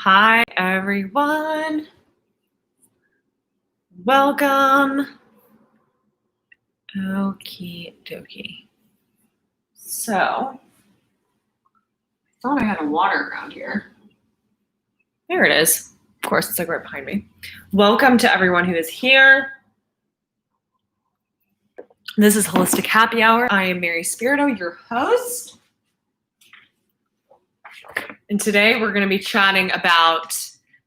Hi, everyone. Welcome. Okie dokie. So, I thought I had a water around here. There it is. Of course, it's like right behind me. Welcome to everyone who is here. This is Holistic Happy Hour. I am Mary Spirito, your host. And today we're going to be chatting about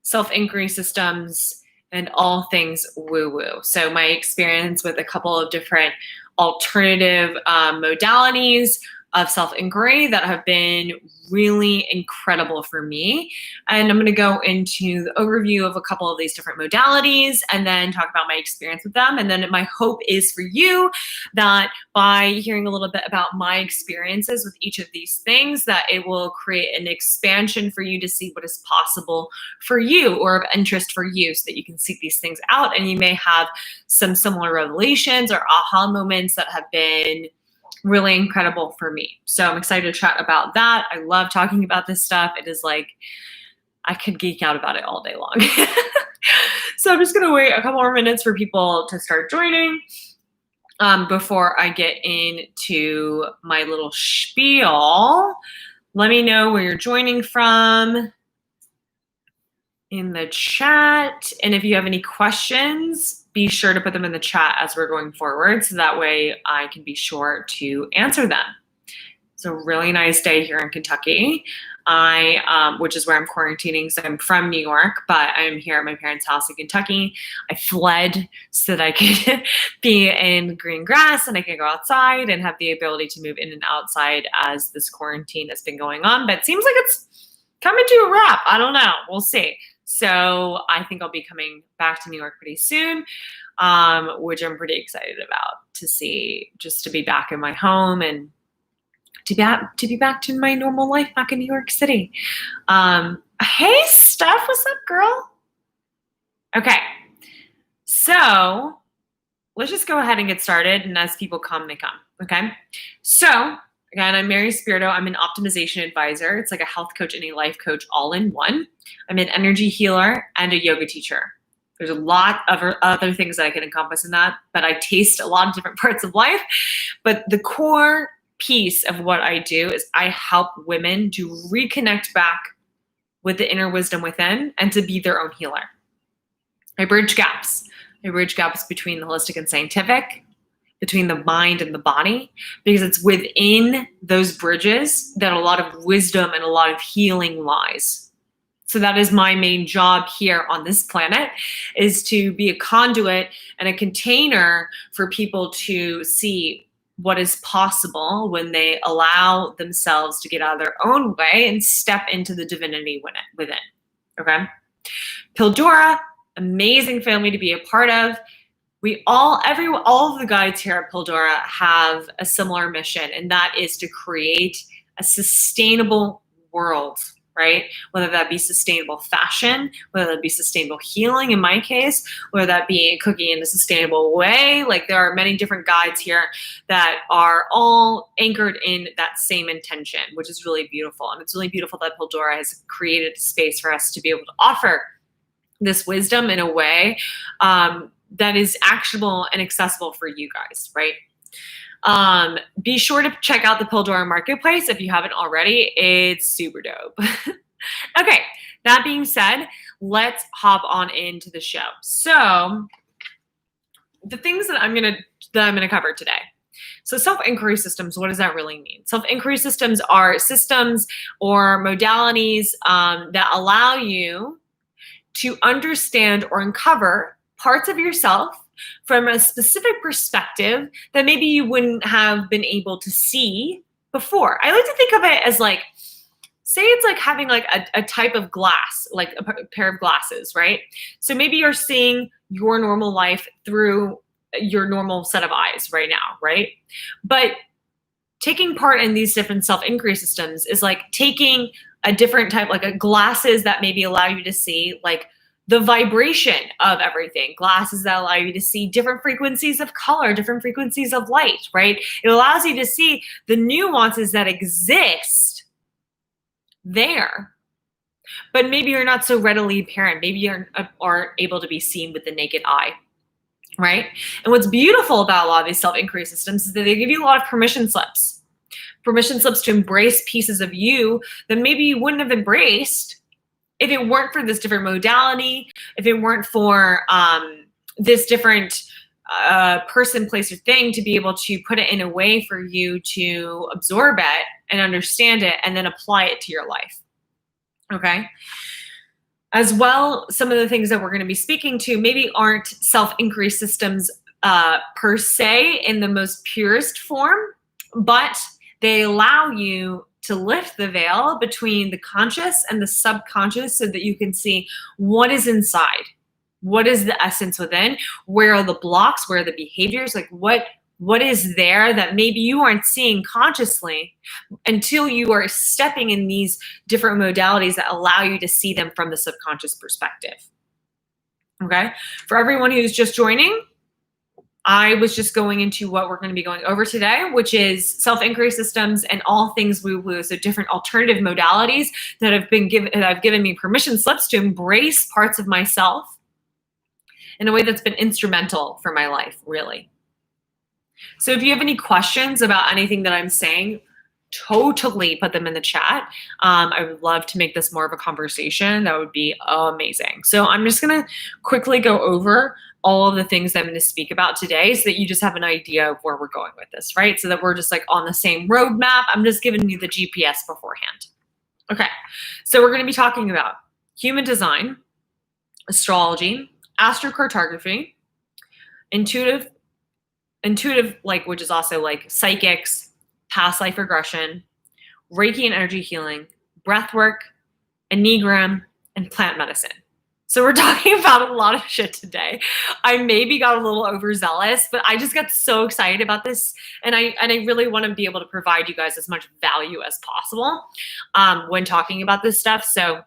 self-inquiry systems and all things woo-woo. So my experience with a couple of different alternative modalities of self-inquiry that have been really incredible for me. And I'm going to go into the overview of a couple of these different modalities and then talk about my experience with them. And then my hope is for you that by hearing a little bit about my experiences with each of these things, that it will create an expansion for you to see what is possible for you or of interest for you so that you can seek these things out. And you may have some similar revelations or aha moments that have been really incredible for me. So I'm excited to chat about that. I love talking about this stuff. It is like, I could geek out about it all day long. So I'm just going to wait a couple more minutes for people to start joining before I get into my little spiel. Let me know where you're joining from in the chat. And if you have any questions, be sure to put them in the chat as we're going forward, so that way I can be sure to answer them. It's a really nice day here in Kentucky, which is where I'm quarantining. So I'm from New York, but I'm here at my parents' house in Kentucky. I fled so that I could be in green grass and I can go outside and have the ability to move in and outside as this quarantine has been going on. But it seems like it's coming to a wrap. I don't know. We'll see. So I think I'll be coming back to New York pretty soon, which I'm pretty excited about to see, just to be back in my home and to be back to my normal life back in New York City. Hey, Steph, what's up, girl? Okay, so let's just go ahead and get started, and as people come, they come, okay? So, again, I'm Mary Spirito. I'm an optimization advisor. It's like a health coach and a life coach all in one. I'm an energy healer and a yoga teacher. There's a lot of other things that I can encompass in that, but I taste a lot of different parts of life. But the core piece of what I do is I help women to reconnect back with the inner wisdom within and to be their own healer. I bridge gaps. I bridge gaps between the holistic and scientific, between the mind and the body, because it's within those bridges that a lot of wisdom and a lot of healing lies. So that is my main job here on this planet, is to be a conduit and a container for people to see what is possible when they allow themselves to get out of their own way and step into the divinity within. Okay? Pildora, amazing family to be a part of. All of the guides here at Pildora have a similar mission, and that is to create a sustainable world, right? Whether that be sustainable fashion, whether that be sustainable healing in my case, whether that be cooking in a sustainable way. Like, there are many different guides here that are all anchored in that same intention, which is really beautiful. And it's really beautiful that Pildora has created a space for us to be able to offer this wisdom in a way that is actionable and accessible for you guys, right? Be sure to check out the Pildora Marketplace if you haven't already. It's super dope. Okay, that being said, let's hop on into the show. So the things that I'm gonna cover today. So self-inquiry systems, what does that really mean? Self-inquiry systems are systems or modalities that allow you to understand or uncover parts of yourself from a specific perspective that maybe you wouldn't have been able to see before. I like to think of it as like, say it's like having like a type of glass, like a pair of glasses, right? So maybe you're seeing your normal life through your normal set of eyes right now, right? But taking part in these different self-inquiry systems is like taking a different type, like glasses that maybe allow you to see like the vibration of everything, glasses that allow you to see different frequencies of color, different frequencies of light, right? It allows you to see the nuances that exist there but maybe you're not so readily apparent. Maybe you aren't able to be seen with the naked eye, right? And what's beautiful about a lot of these self-inquiry systems is that they give you a lot of permission slips to embrace pieces of you that maybe you wouldn't have embraced if it weren't for this different modality, if it weren't for this different person, place, or thing to be able to put it in a way for you to absorb it and understand it and then apply it to your life. Okay. As well, some of the things that we're going to be speaking to maybe aren't self-inquiry systems per se in the most purest form, but they allow you to lift the veil between the conscious and the subconscious so that you can see what is inside. What is the essence within? Where are the blocks? Where are the behaviors? Like what is there that maybe you aren't seeing consciously until you are stepping in these different modalities that allow you to see them from the subconscious perspective. Okay? For everyone who's just joining, I was just going into what we're going to be going over today, which is self-inquiry systems and all things woo-woo. So different alternative modalities that have given me permission slips to embrace parts of myself in a way that's been instrumental for my life, really. So if you have any questions about anything that I'm saying, totally put them in the chat. I would love to make this more of a conversation. That would be amazing. So I'm just going to quickly go over all of the things that I'm going to speak about today so that you just have an idea of where we're going with this, right? So that we're just like on the same roadmap. I'm just giving you the GPS beforehand. Okay, so we're going to be talking about human design, astrology, Astro Cartography, intuitive, like, which is also like psychics, past life regression, Reiki and energy healing, breath work, Enneagram, and plant medicine. So we're talking about a lot of shit today. I maybe got a little overzealous, but I just got so excited about this, and I really want to be able to provide you guys as much value as possible when talking about this stuff. So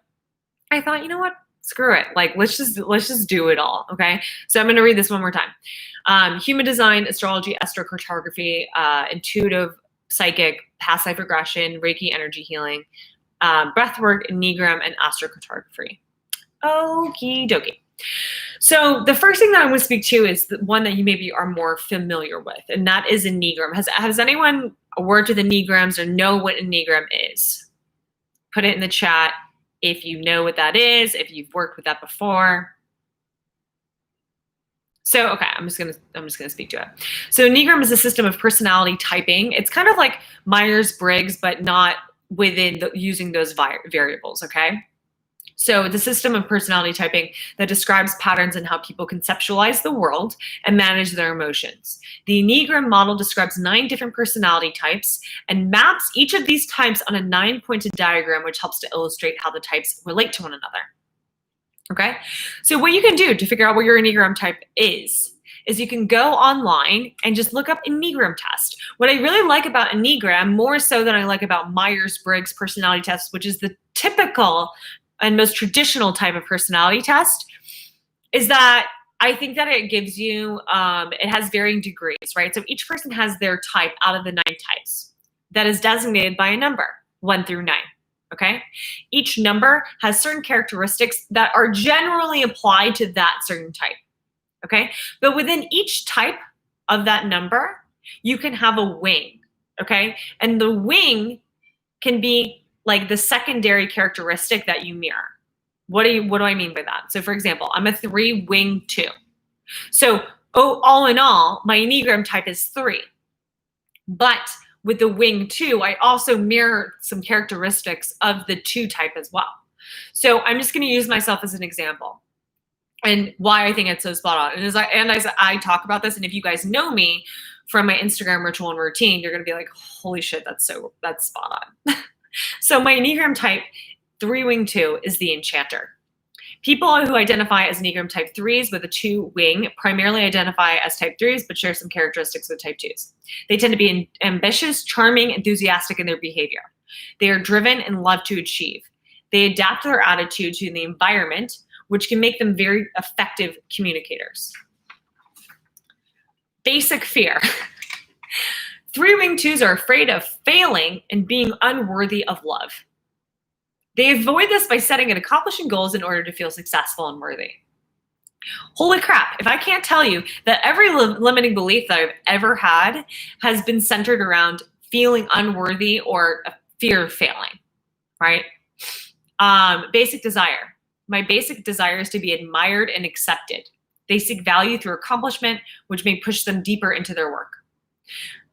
I thought, you know what? Screw it. Like, let's just do it all. Okay. So I'm going to read this one more time. Human design, astrology, Astro Cartography, intuitive, psychic, past life regression, Reiki, energy healing, breathwork, Enneagram, and Astro Cartography. Okie dokie. So the first thing that I want to speak to is the one that you maybe are more familiar with, and that is Enneagram. Has anyone worked with Enneagrams or know what Enneagram is? Put it in the chat if you know what that is, if you've worked with that before. So, okay, I'm just gonna speak to it. So Enneagram is a system of personality typing. It's kind of like Myers-Briggs, but not within using those variables, okay? So the system of personality typing that describes patterns in how people conceptualize the world and manage their emotions. The Enneagram model describes 9 different personality types and maps each of these types on a 9-pointed diagram, which helps to illustrate how the types relate to one another. Okay, so what you can do to figure out what your Enneagram type is you can go online and just look up Enneagram test. What I really like about Enneagram, more so than I like about Myers-Briggs personality test, which is the typical and most traditional type of personality test, is that I think that it gives you, it has varying degrees, right? So each person has their type out of the 9 types that is designated by a number, 1 through 9. Okay. Each number has certain characteristics that are generally applied to that certain type. Okay. But within each type of that number, you can have a wing. Okay. And the wing can be like the secondary characteristic that you mirror. What do I mean by that? So for example, I'm a 3 wing 2. So all in all, my Enneagram type is 3. But with the wing 2, I also mirror some characteristics of the 2 type as well. So I'm just going to use myself as an example and why I think it's so spot on. And as I talk about this, and if you guys know me from my Instagram ritual and routine, you're going to be like, holy shit, that's spot on. So my Enneagram type 3 wing 2 is the enchanter. People who identify as Enneagram type 3s with a 2 wing primarily identify as type 3s, but share some characteristics with type 2s. They tend to be ambitious, charming, enthusiastic in their behavior. They are driven and love to achieve. They adapt their attitude to the environment, which can make them very effective communicators. Basic fear. 3 wing 2s are afraid of failing and being unworthy of love. They avoid this by setting and accomplishing goals in order to feel successful and worthy. Holy crap, if I can't tell you that every limiting belief that I've ever had has been centered around feeling unworthy or a fear of failing, right? Basic desire. My basic desire is to be admired and accepted. They seek value through accomplishment, which may push them deeper into their work.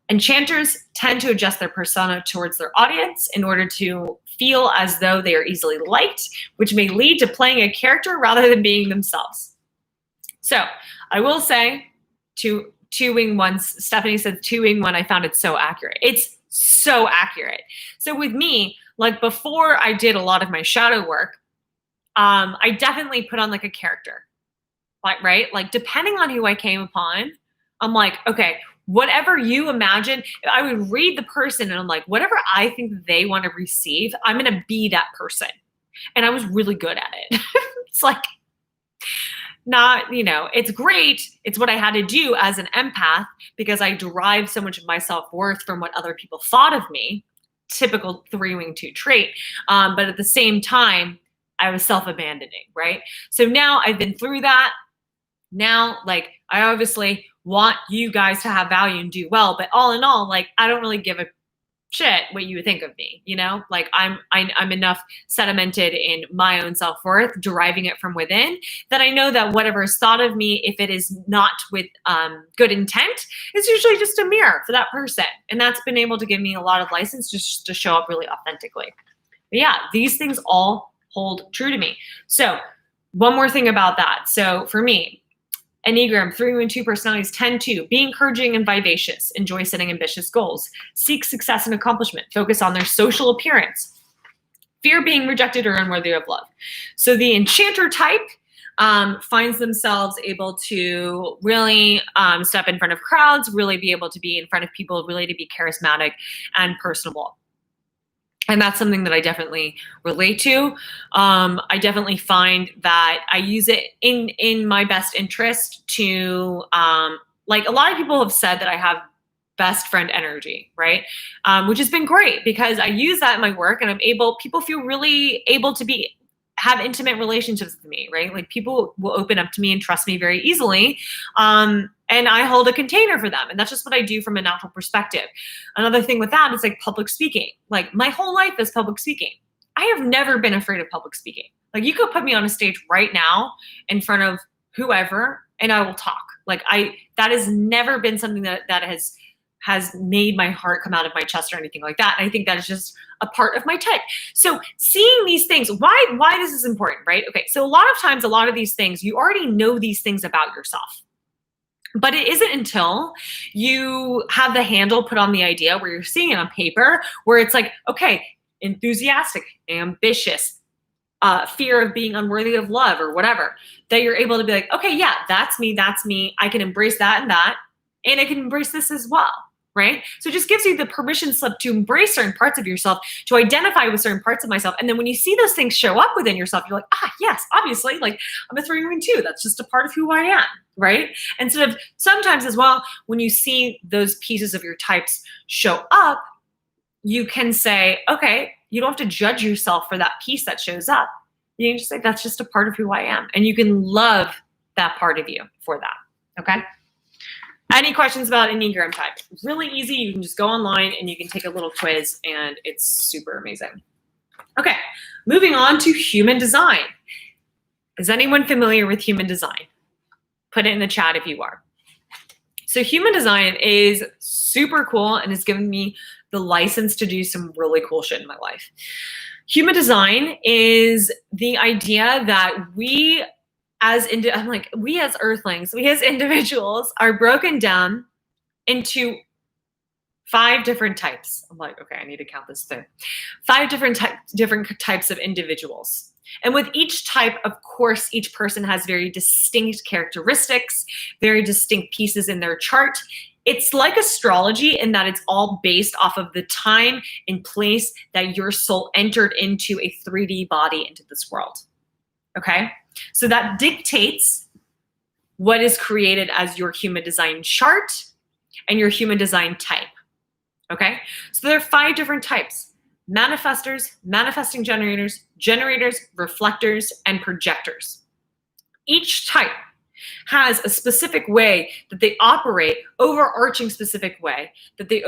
Enchanters tend to adjust their persona towards their audience in order to feel as though they are easily liked, which may lead to playing a character rather than being themselves. So I will say, two wing ones, Stephanie said 2 wing 1, I found it so accurate. It's so accurate. So with me, like before I did a lot of my shadow work, I definitely put on like a character, like, right? Like depending on who I came upon, I'm like, okay, whatever you imagine, I would read the person and I'm like, whatever I think they want to receive, I'm going to be that person. And I was really good at it. It's like, not, you know, it's great. It's what I had to do as an empath because I derived so much of my self-worth from what other people thought of me. Typical 3 wing 2 trait. But at the same time, I was self-abandoning, right? So now I've been through that. Now, like, I obviously want you guys to have value and do well, but all in all, like, I don't really give a shit what you think of me, you know? Like I'm enough sedimented in my own self-worth, deriving it from within, that I know that whatever is thought of me, if it is not with good intent, is usually just a mirror for that person. And that's been able to give me a lot of license just to show up really authentically. But yeah, these things all hold true to me. So one more thing about that. So for me, Enneagram 3 and 2 personalities tend to be encouraging and vivacious, enjoy setting ambitious goals, seek success and accomplishment, focus on their social appearance, fear being rejected or unworthy of love. So the enchanter type finds themselves able to really step in front of crowds, really be able to be in front of people, really to be charismatic and personable. And that's something that I definitely relate to. I definitely find that I use it in my best interest to, like a lot of people have said that I have best friend energy, right? Which has been great because I use that in my work and people feel really able to have intimate relationships with me, right? Like people will open up to me and trust me very easily. And I hold a container for them. And that's just what I do from a natural perspective. Another thing with that is like public speaking. Like my whole life is public speaking. I have never been afraid of public speaking. Like you could put me on a stage right now in front of whoever and I will talk. Like that has never been something that has made my heart come out of my chest or anything like that. And I think that is just a part of my type. So seeing these things, why this is important, right? Okay, so a lot of times, a lot of these things, you already know these things about yourself. But it isn't until you have the handle put on the idea where you're seeing it on paper, where it's like, okay, enthusiastic, ambitious, fear of being unworthy of love or whatever, that you're able to be like, okay, yeah, that's me. I can embrace that and I can embrace this as well. Right? So it just gives you the permission slip to embrace certain parts of yourself, to identify with certain parts of myself. And then when you see those things show up within yourself, you're like, yes, obviously, like I'm a 3 wing 2. That's just a part of who I am. Right? And sort of sometimes as well, when you see those pieces of your types show up, you can say, okay, you don't have to judge yourself for that piece that shows up. You can just say, that's just a part of who I am. And you can love that part of you for that. Okay? Any questions about Enneagram type? Really easy. You can just go online and you can take a little quiz and it's super amazing. Okay, moving on to human design. Is anyone familiar with human design? Put it in the chat if you are. So human design is super cool and has given me the license to do some really cool shit in my life. Human design is the idea that we as earthlings, we as individuals are broken down into 5 different types. I'm like, okay, I need to count this through. 5 different types of individuals. And with each type, of course, each person has very distinct characteristics, very distinct pieces in their chart. It's like astrology in that it's all based off of the time and place that your soul entered into a 3D body into this world. Okay? So that dictates what is created as your human design chart and your human design type. Okay? So there are 5 different types. manifestors, manifesting generators, generators, reflectors, and projectors. Each type has a specific way that they operate, overarching specific way that they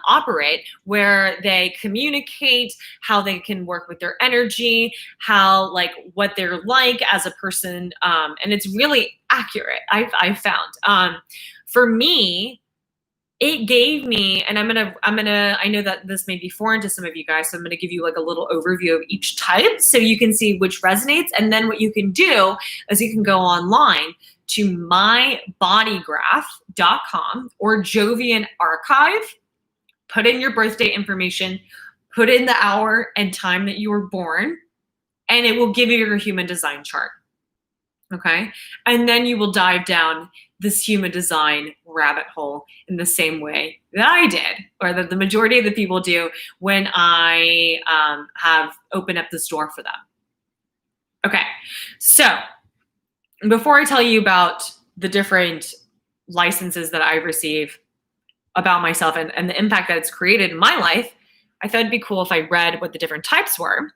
operate, where they communicate, how they can work with their energy, how like what they're like as a person, and it's really accurate. I've found. For me, it gave me, and I know that this may be foreign to some of you guys, so I'm gonna give you like a little overview of each type so you can see which resonates. And then what you can do is you can go online to mybodygraph.com or Jovian Archive, put in your birthday information, put in the hour and time that you were born, and it will give you your human design chart. Okay. And then you will dive down this human design rabbit hole in the same way that I did, or that the majority of the people do when I have opened up this door for them. Okay. So before I tell you about the different licenses that I receive about myself and the impact that it's created in my life, I thought it'd be cool if I read what the different types were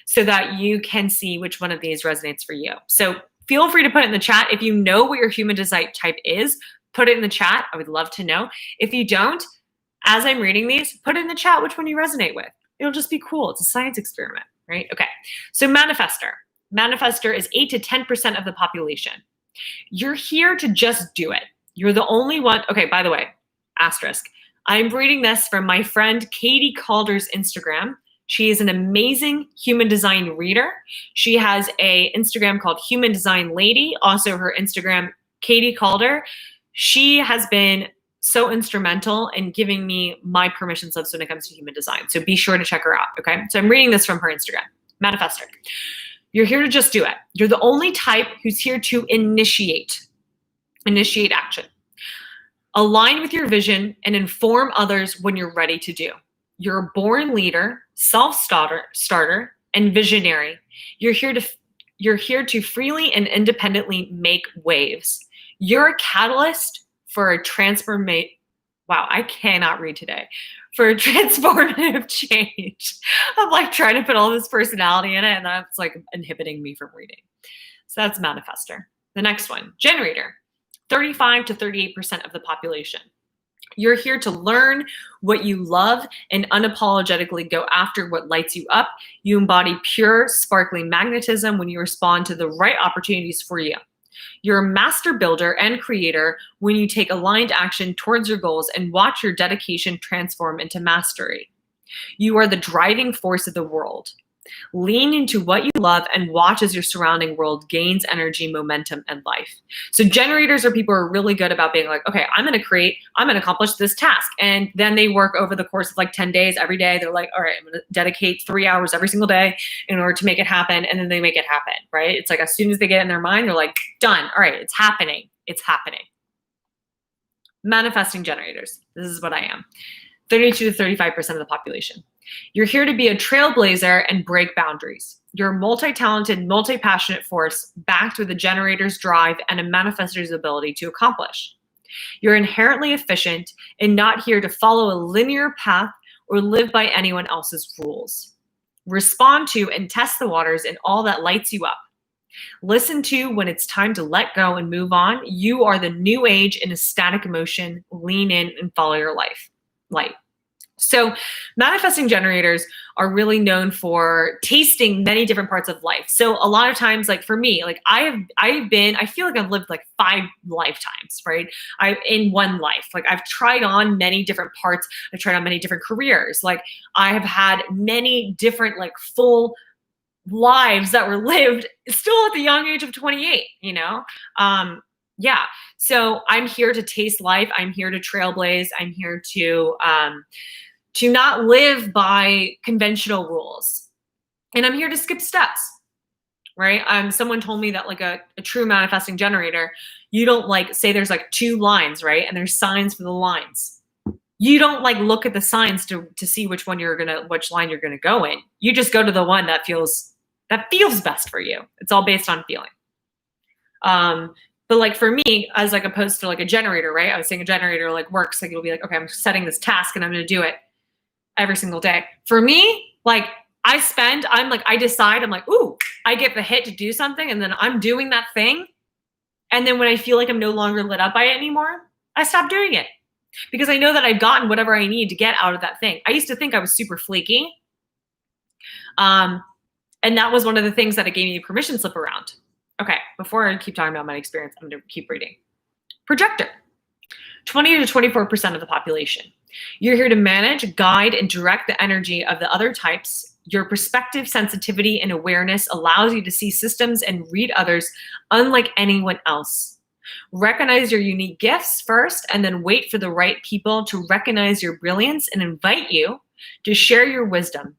so that you can see which one of these resonates for you. So feel free to put it in the chat. If you know what your human design type is, put it in the chat. I would love to know. If you don't, as I'm reading these, put it in the chat which one you resonate with. It'll just be cool. It's a science experiment, right? Okay. So manifestor. Manifestor is 8 to 10% of the population. You're here to just do it. You're the only one. Okay, by the way, asterisk. I'm reading this from my friend Katie Calder's Instagram. She is an amazing human design reader. She has a Instagram called Human Design Lady. Also her Instagram, Katie Calder. She has been so instrumental in giving me my permission slips when it comes to human design. So be sure to check her out, okay? So I'm reading this from her Instagram. Manifestor. You're here to just do it. You're the only type who's here to initiate action. Align with your vision and inform others when you're ready to do. You're a born leader, self-starter, and visionary. You're here to freely and independently make waves. You're a catalyst for a transformation. Wow, I cannot read today. For a transformative change. I'm like trying to put all this personality in it, and that's like inhibiting me from reading. So that's manifestor. The next one, generator. 35 to 38% of the population. You're here to learn what you love and unapologetically go after what lights you up. You embody pure, sparkling magnetism when you respond to the right opportunities for you. You're a master builder and creator when you take aligned action towards your goals and watch your dedication transform into mastery. You are the driving force of the world. Lean into what you love and watch as your surrounding world gains energy, momentum, and life. So generators are people who are really good about being like, okay, I'm going to accomplish this task. And then they work over the course of like 10 days every day. They're like, all right, I'm going to dedicate 3 hours every single day in order to make it happen. And then they make it happen, right? It's like as soon as they get in their mind, they're like, done. All right, it's happening. It's happening. Manifesting generators. This is what I am. 32 to 35% of the population. You're here to be a trailblazer and break boundaries. You're a multi-talented, multi-passionate force backed with a generator's drive and a manifestor's ability to accomplish. You're inherently efficient and not here to follow a linear path or live by anyone else's rules. Respond to and test the waters in all that lights you up. Listen to when it's time to let go and move on. You are the new age in a static emotion. Lean in and follow your light. So manifesting generators are really known for tasting many different parts of life. So a lot of times, like for me, like I feel like I've lived like 5 lifetimes, right? In one life, like I've tried on many different parts. I've tried on many different careers. Like I have had many different like full lives that were lived still at the young age of 28, you know? Yeah. So I'm here to taste life. I'm here to trailblaze. I'm here to not live by conventional rules. And I'm here to skip steps, right? Someone told me that like a true manifesting generator, you don't like say there's like 2 lines, right? And there's signs for the lines. You don't like look at the signs to see which line you're gonna go in. You just go to the one that feels best for you. It's all based on feeling. But like for me, as like opposed to like a generator, right? I was saying a generator like works, like you'll be like, okay, I'm setting this task and I'm going to do it every single day. For me, like I decide, I'm like, ooh, I get the hit to do something, and then I'm doing that thing. And then when I feel like I'm no longer lit up by it anymore, I stop doing it because I know that I've gotten whatever I need to get out of that thing. I used to think I was super flaky. And that was one of the things that it gave me a permission slip around. Okay, before I keep talking about my experience, I'm going to keep reading. Projector, 20 to 24% of the population. You're here to manage, guide, and direct the energy of the other types. Your perspective, sensitivity, and awareness allows you to see systems and read others unlike anyone else. Recognize your unique gifts first, and then wait for the right people to recognize your brilliance and invite you to share your wisdom.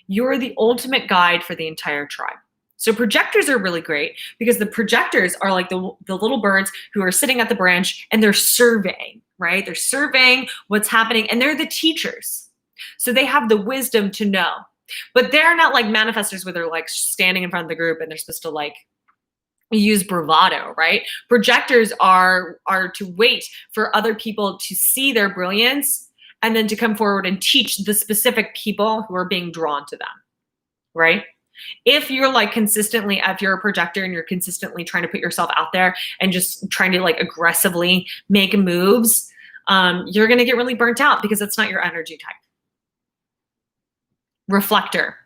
You're the ultimate guide for the entire tribe. So projectors are really great because the projectors are like the little birds who are sitting at the branch and they're surveying, right? They're surveying what's happening, and they're the teachers. So they have the wisdom to know. But they're not like manifestors where they're like standing in front of the group and they're supposed to like use bravado, right? Projectors are to wait for other people to see their brilliance and then to come forward and teach the specific people who are being drawn to them, right? If you're like consistently, if you're a projector and you're consistently trying to put yourself out there and just trying to like aggressively make moves, you're going to get really burnt out because it's not your energy type. Reflector.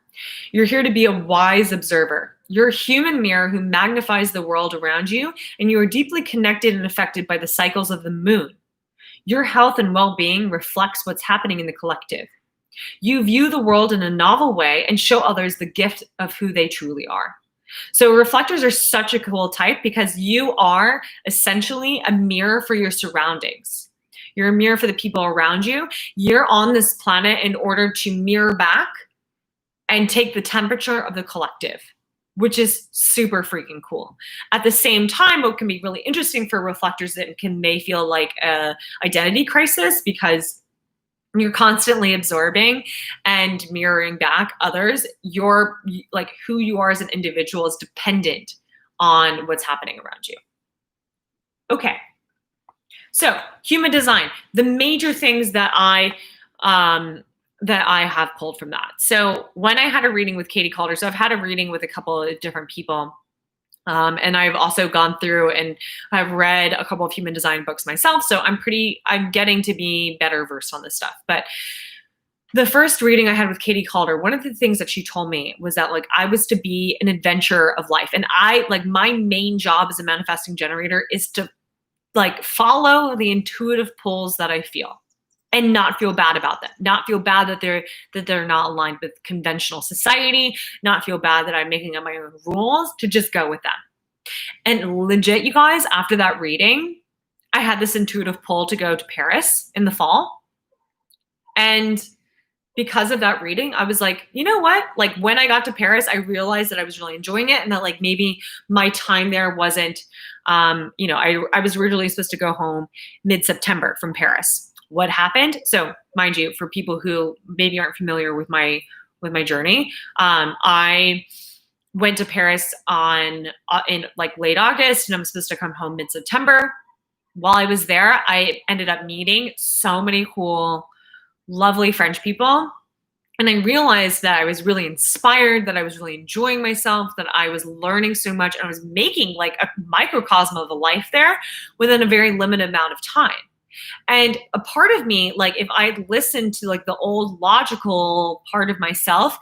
You're here to be a wise observer. You're a human mirror who magnifies the world around you, and you are deeply connected and affected by the cycles of the moon. Your health and well-being reflects what's happening in the collective. You view the world in a novel way and show others the gift of who they truly are. So reflectors are such a cool type because you are essentially a mirror for your surroundings. You're a mirror for the people around you. You're on this planet in order to mirror back and take the temperature of the collective, which is super freaking cool. At the same time, what can be really interesting for reflectors that may feel like a identity crisis because you're constantly absorbing and mirroring back others. You're like who you are as an individual is dependent on what's happening around you. Okay. So human design, the major things that I have pulled from that. So when I had a reading with Katie Calder, so I've had a reading with a couple of different people. And I've also gone through and I've read a couple of human design books myself. So I'm getting to be better versed on this stuff. But the first reading I had with Katie Calder, one of the things that she told me was that like I was to be an adventurer of life. And my main job as a manifesting generator is to like follow the intuitive pulls that I feel and not feel bad about them, not feel bad that they're not aligned with conventional society, not feel bad that I'm making up my own rules, to just go with them. And legit, you guys, after that reading, I had this intuitive pull to go to Paris in the fall. And because of that reading, I was like, you know what? Like when I got to Paris, I realized that I was really enjoying it and that like maybe my time there wasn't, I was originally supposed to go home mid-September from Paris. What happened? So mind you, for people who maybe aren't familiar with my journey, I went to Paris in like late August and I'm supposed to come home mid-September. While I was there, I ended up meeting so many cool, lovely French people. And I realized that I was really inspired, that I was really enjoying myself, that I was learning so much, and I was making like a microcosm of a life there within a very limited amount of time. And a part of me, like if I'd listened to like the old logical part of myself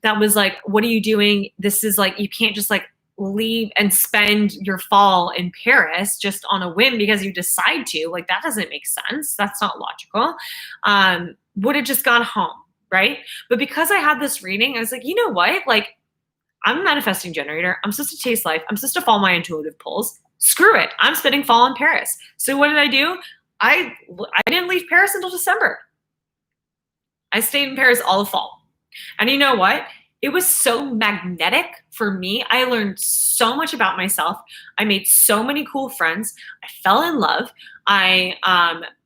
that was like, what are you doing? This is like, you can't just like leave and spend your fall in Paris just on a whim because you decide to. Like that doesn't make sense. That's not logical. Would have just gone home, right? But because I had this reading, I was like, you know what? Like I'm a manifesting generator. I'm supposed to taste life. I'm supposed to follow my intuitive pulls. Screw it. I'm spending fall in Paris. So what did I do? I didn't leave Paris until December. I stayed in Paris all the fall. And you know what? It was so magnetic for me. I learned so much about myself. I made so many cool friends. I fell in love. I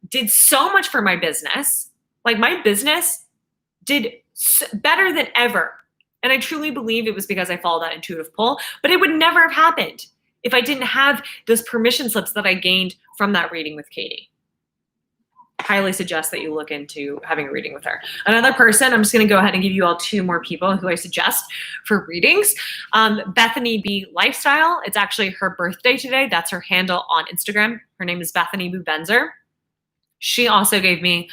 did so much for my business. Like my business did better than ever. And I truly believe it was because I followed that intuitive pull, but it would never have happened if I didn't have those permission slips that I gained from that reading with Katie. Highly suggest that you look into having a reading with her. Another person, I'm just going to go ahead and give you all 2 more people who I suggest for readings. Bethany B Lifestyle. It's actually her birthday today. That's her handle on Instagram. Her name is Bethany Bubenzer. She also gave me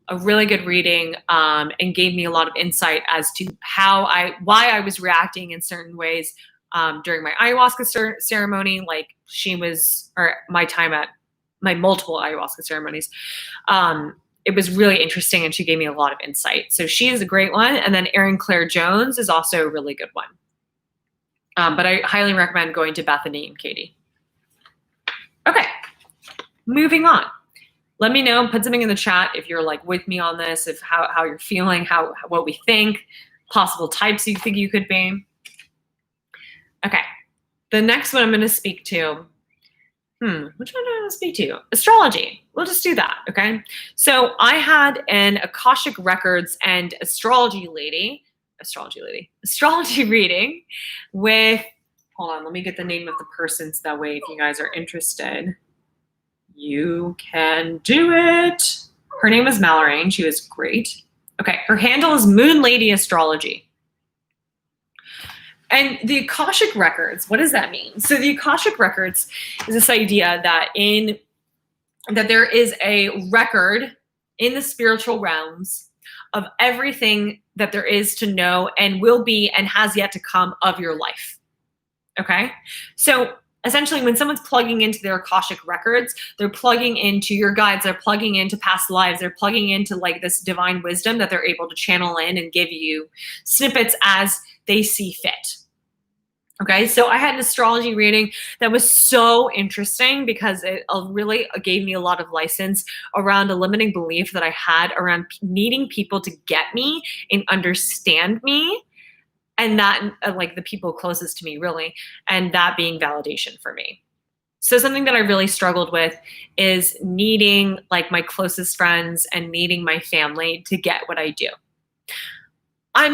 a really good reading and gave me a lot of insight as to why I was reacting in certain ways during my ayahuasca ceremony, like my time at my multiple ayahuasca ceremonies. It was really interesting, and she gave me a lot of insight. So she is a great one. And then Erin Claire Jones is also a really good one. But I highly recommend going to Bethany and Katie. Okay, moving on. Let me know, put something in the chat if you're like with me on this, if how you're feeling, what we think, possible types you think you could be. Okay, the next one I'm going to speak to. Which one do I want to speak to? Astrology. We'll just do that, okay? So I had an Akashic Records and astrology reading with, hold on, let me get the name of the person so that way if you guys are interested, you can do it. Her name was Mallory, and she was great. Okay, her handle is Moon Lady Astrology. And the Akashic Records, what does that mean? So the Akashic Records is this idea that there is a record in the spiritual realms of everything that there is to know and will be and has yet to come of your life. Okay? So essentially, when someone's plugging into their Akashic Records, they're plugging into your guides, they're plugging into past lives, they're plugging into like this divine wisdom that they're able to channel in and give you snippets as they see fit. Okay, so I had an astrology reading that was so interesting because it really gave me a lot of license around a limiting belief that I had around needing people to get me and understand me, and that like the people closest to me really, and that being validation for me. So something that I really struggled with is needing like my closest friends and needing my family to get what I do. I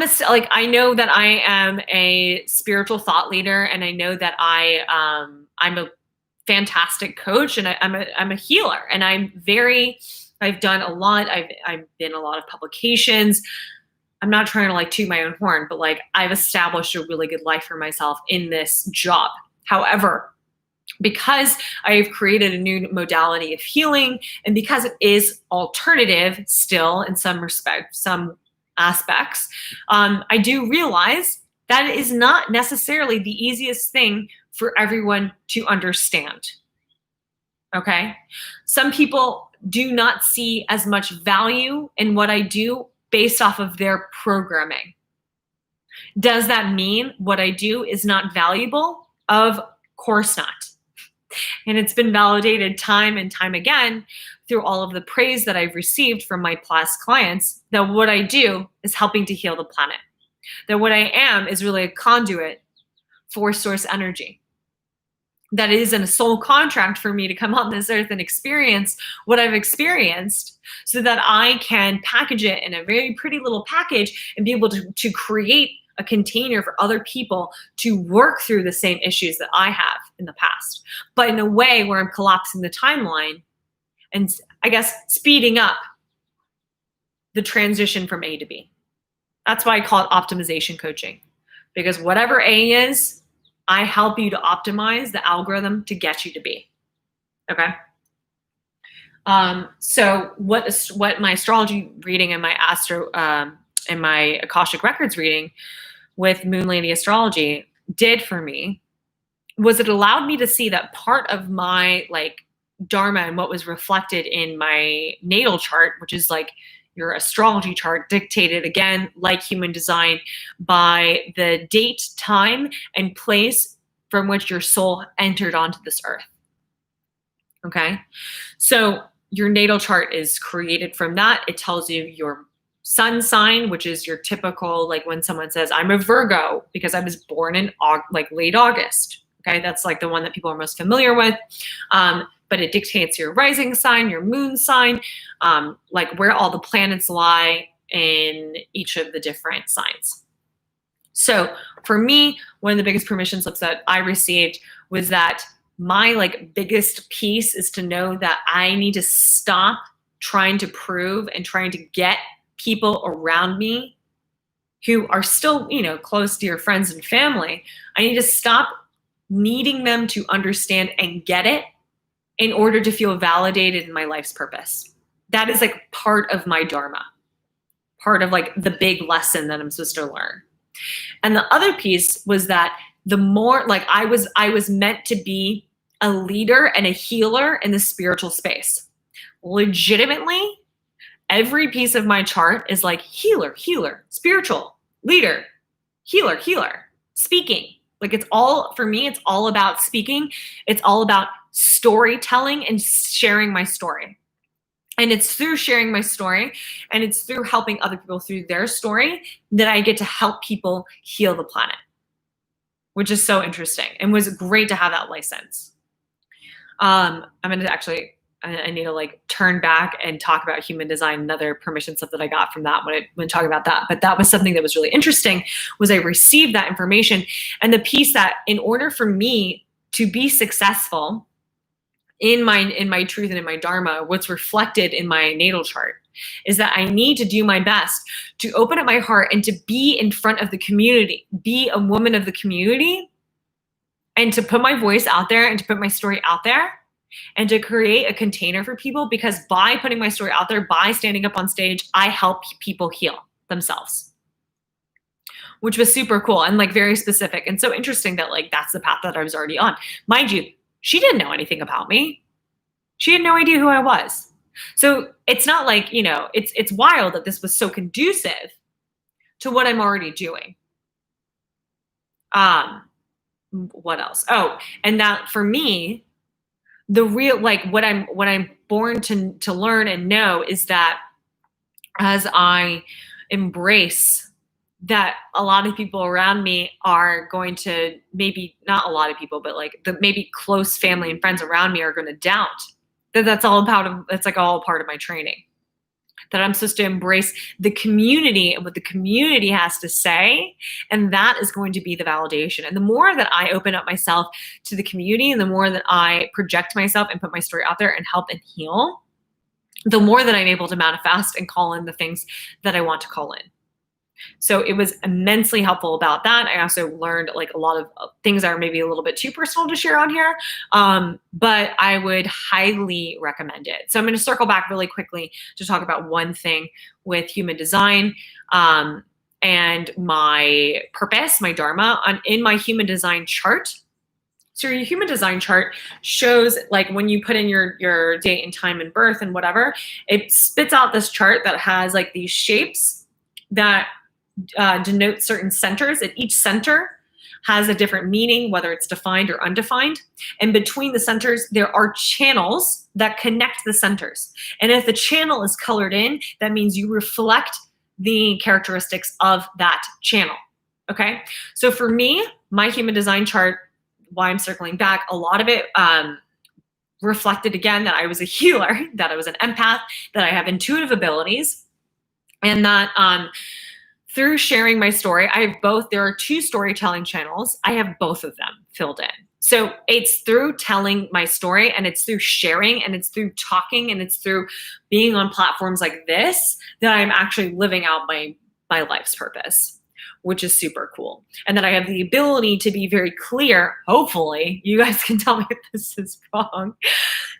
know that I am a spiritual thought leader, and I know that I'm a fantastic coach, and I'm a healer, and I've done a lot. I've been in a lot of publications. I'm not trying to like toot my own horn, but like I've established a really good life for myself in this job. However, because I have created a new modality of healing, and because it is alternative still in some aspects, I do realize that it is not necessarily the easiest thing for everyone to understand. Okay? Some people do not see as much value in what I do based off of their programming. Does that mean what I do is not valuable? Of course not. And it's been validated time and time again through all of the praise that I've received from my past clients that what I do is helping to heal the planet. That what I am is really a conduit for source energy. That it isn't a soul contract for me to come on this earth and experience what I've experienced so that I can package it in a very pretty little package and be able to create a container for other people to work through the same issues that I have in the past, but in a way where I'm collapsing the timeline and I guess speeding up the transition from A to B. That's why I call it optimization coaching, because whatever A is, I help you to optimize the algorithm to get you to B. Okay. So what my astrology reading and my Akashic Records reading with Moon Lady Astrology did for me was it allowed me to see that part of my like dharma and what was reflected in my natal chart, which is like your astrology chart dictated again, like human design, by the date, time, and place from which your soul entered onto this earth. Okay. So your natal chart is created from that. It tells you your sun sign, which is your typical, like when someone says, I'm a Virgo because I was born in like late August. Okay. That's like the one that people are most familiar with. But it dictates your rising sign, your moon sign, like where all the planets lie in each of the different signs. So for me, one of the biggest permission slips that I received was that my like biggest piece is to know that I need to stop trying to prove and trying to get people around me who are still, you know, close to your friends and family. I need to stop needing them to understand and get it in order to feel validated in my life's purpose. That is like part of my dharma, part of like the big lesson that I'm supposed to learn. And the other piece was that the more like I was meant to be a leader and a healer in the spiritual space. Legitimately, every piece of my chart is like healer, healer, spiritual, leader, healer, healer, speaking. Like it's all, for me, it's all about speaking. It's all about storytelling and sharing my story. And it's through sharing my story and it's through helping other people through their story that I get to help people heal the planet, which is so interesting and was great to have that license. I'm going to actually, I need to like turn back and talk about human design, another permission slip that I got from that when talking about that. But that was something that was really interesting was I received that information and the piece that in order for me to be successful in my truth and in my dharma, what's reflected in my natal chart is that I need to do my best to open up my heart and to be in front of the community, be a woman of the community, and to put my voice out there and to put my story out there and to create a container for people, because by putting my story out there, by standing up on stage, I help people heal themselves, which was super cool and like very specific and so interesting that like that's the path that I was already on. Mind you, she didn't know anything about me. She had no idea who I was. So it's not like, you know, it's wild that this was so conducive to what I'm already doing. What else? Oh, and that for me, the real, like what I'm born to learn and know is that as I embrace that a lot of people around me are going to, maybe not a lot of people, but like the maybe close family and friends around me are going to doubt that that's all like all part of my training, that I'm supposed to embrace the community and what the community has to say. And that is going to be the validation. And the more that I open up myself to the community and the more that I project myself and put my story out there and help and heal, the more that I'm able to manifest and call in the things that I want to call in. So it was immensely helpful about that. I also learned like a lot of things that are maybe a little bit too personal to share on here, but I would highly recommend it. So I'm going to circle back really quickly to talk about one thing with human design and my purpose, my dharma. In my human design chart, so your human design chart shows like when you put in your date and time and birth and whatever, it spits out this chart that has like these shapes that denote certain centers, and each center has a different meaning, whether it's defined or undefined. And between the centers, there are channels that connect the centers. And if the channel is colored in, that means you reflect the characteristics of that channel. Okay. So for me, my human design chart, why I'm circling back, a lot of it reflected again that I was a healer, that I was an empath, that I have intuitive abilities, and that through sharing my story, I have both. There are two storytelling channels. I have both of them filled in. So it's through telling my story and it's through sharing and it's through talking and it's through being on platforms like this that I'm actually living out my life's purpose, which is super cool. And that I have the ability to be very clear. Hopefully, you guys can tell me if this is wrong.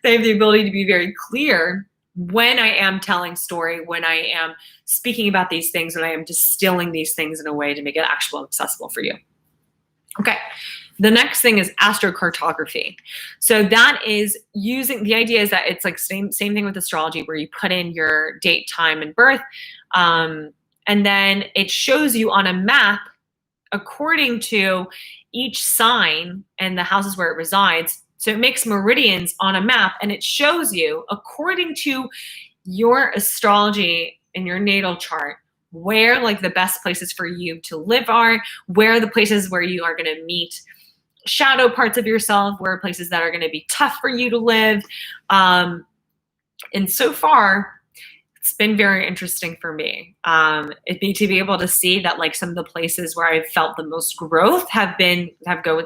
I have the ability to be very clear when I am telling story, when I am speaking about these things, when I am distilling these things in a way to make it actionable and accessible for you. Okay. The next thing is Astro Cartography. So that is using, the idea is that it's like same thing with astrology, where you put in your date, time, and birth, and then it shows you on a map according to each sign and the houses where it resides. So it makes meridians on a map and it shows you according to your astrology and your natal chart where like the best places for you to live are, where are the places where you are going to meet shadow parts of yourself, where are places that are going to be tough for you to live. And so far, it's been very interesting for me. To be able to see that like some of the places where I've felt the most growth have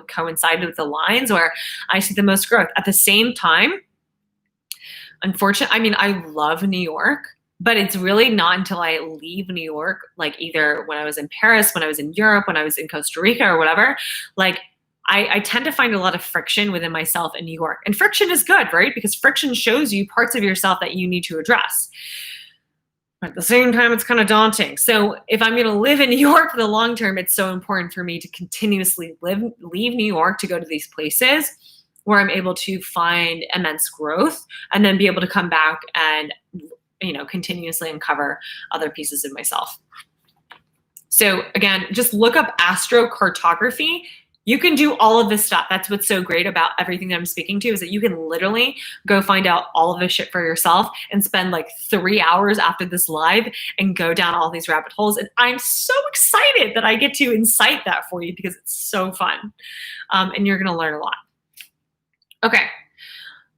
coincided with the lines where I see the most growth. At the same time, unfortunately, I mean, I love New York, but it's really not until I leave New York, like either when I was in Paris, when I was in Europe, when I was in Costa Rica or whatever, like I tend to find a lot of friction within myself in New York. And friction is good, right? Because friction shows you parts of yourself that you need to address. But at the same time, it's kind of daunting. So if I'm going to live in New York for the long term, it's so important for me to continuously leave New York to go to these places where I'm able to find immense growth and then be able to come back and, continuously uncover other pieces of myself. So again, just look up Astro Cartography. You can do all of this stuff. That's what's so great about everything that I'm speaking to, is that you can literally go find out all of this shit for yourself and spend like 3 hours after this live and go down all these rabbit holes. And I'm so excited that I get to incite that for you because it's so fun. And you're going to learn a lot. Okay.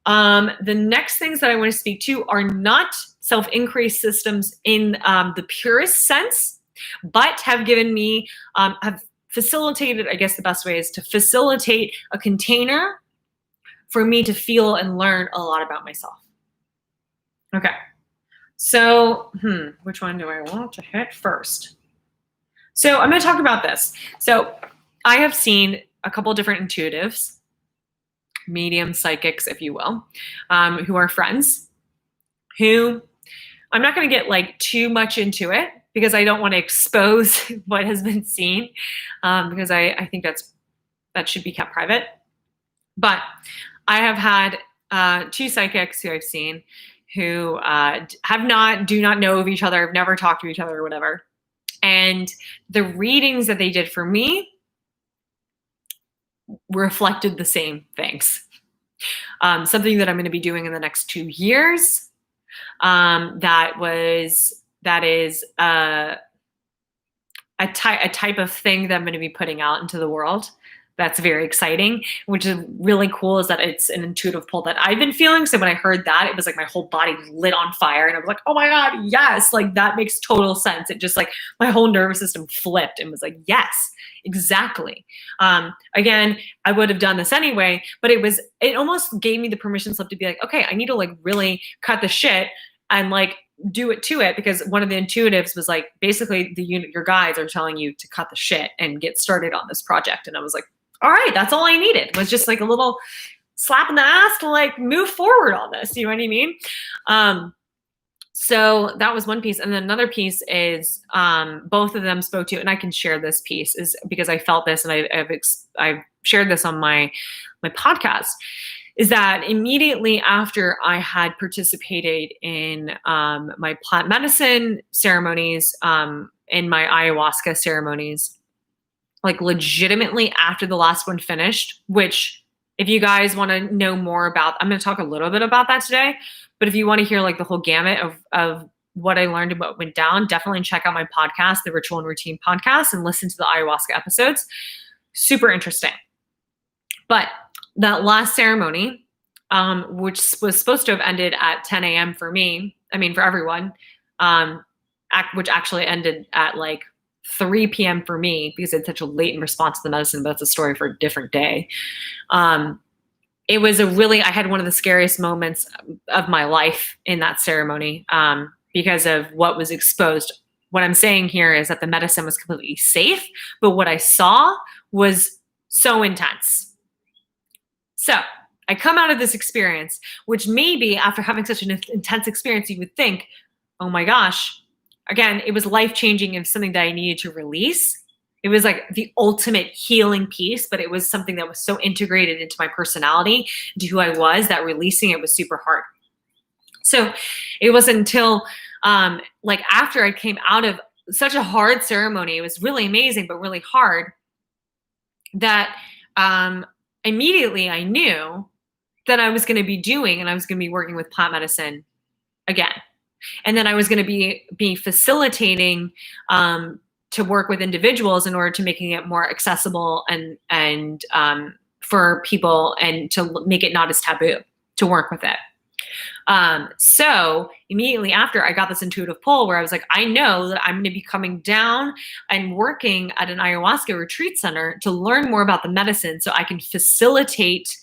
The next things that I want to speak to are not self-increase systems in the purest sense, but have given me, have facilitated, I guess the best way is to facilitate a container for me to feel and learn a lot about myself. Okay. So, which one do I want to hit first? So I'm going to talk about this. So I have seen a couple different intuitives, medium psychics, if you will, who are friends, who I'm not going to get like too much into it because I don't want to expose what has been seen, because I think that should be kept private. But I have had 2 psychics who I've seen who do not know of each other, have never talked to each other or whatever. And the readings that they did for me reflected the same things. Something that I'm going to be doing in the next 2 years. That is a type of thing that I'm going to be putting out into the world. That's very exciting. Which is really cool is that it's an intuitive pull that I've been feeling. So when I heard that, it was like my whole body lit on fire, and I was like, "Oh my God, yes!" Like that makes total sense. It just like my whole nervous system flipped and was like, "Yes, exactly." Again, I would have done this anyway, but it almost gave me the permission slip to be like, "Okay, I need to like really cut the shit and like do it to it," because one of the intuitives was like, basically your guides are telling you to cut the shit and get started on this project. And I was like, all right, that's all I needed, was just like a little slap in the ass to like move forward on this. You know what I mean? So that was one piece. And then another piece is, both of them spoke to, and I can share this piece is because I felt this and I've shared this on my podcast, is that immediately after I had participated in my plant medicine ceremonies, in my ayahuasca ceremonies, like legitimately after the last one finished, which if you guys want to know more about, I'm going to talk a little bit about that today, but if you want to hear like the whole gamut of what I learned and what went down, definitely check out my podcast, the Ritual and Routine podcast, and listen to the ayahuasca episodes. Super interesting. But that last ceremony, which was supposed to have ended at 10 a.m. for me, I mean, for everyone, which actually ended at like 3 p.m. for me because it's such a latent response to the medicine, but that's a story for a different day. It was I had one of the scariest moments of my life in that ceremony, because of what was exposed. What I'm saying here is that the medicine was completely safe, but what I saw was so intense. So I come out of this experience, which maybe after having such an intense experience, you would think, oh my gosh, again, it was life-changing and something that I needed to release. It was like the ultimate healing piece, but it was something that was so integrated into my personality, into who I was, that releasing it was super hard. So it wasn't until like after I came out of such a hard ceremony, it was really amazing, but really hard, that immediately I knew that I was going to be doing, and I was going to be working with plant medicine again. And then I was going to be facilitating to work with individuals in order to making it more accessible and for people, and to make it not as taboo to work with it. So immediately after, I got this intuitive pull where I was like, I know that I'm going to be coming down and working at an ayahuasca retreat center to learn more about the medicine so I can facilitate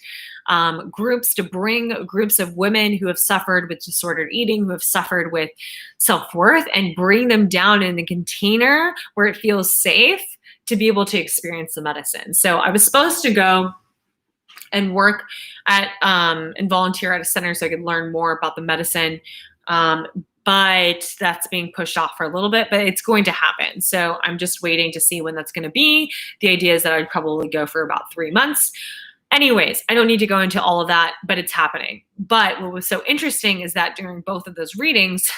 groups, to bring groups of women who have suffered with disordered eating, who have suffered with self-worth, and bring them down in a container where it feels safe to be able to experience the medicine. So I was supposed to go and work at and volunteer at a center so I could learn more about the medicine. But that's being pushed off for a little bit, but it's going to happen. So I'm just waiting to see when that's going to be. The idea is that I'd probably go for about 3 months. Anyways, I don't need to go into all of that, but it's happening. But what was so interesting is that during both of those readings,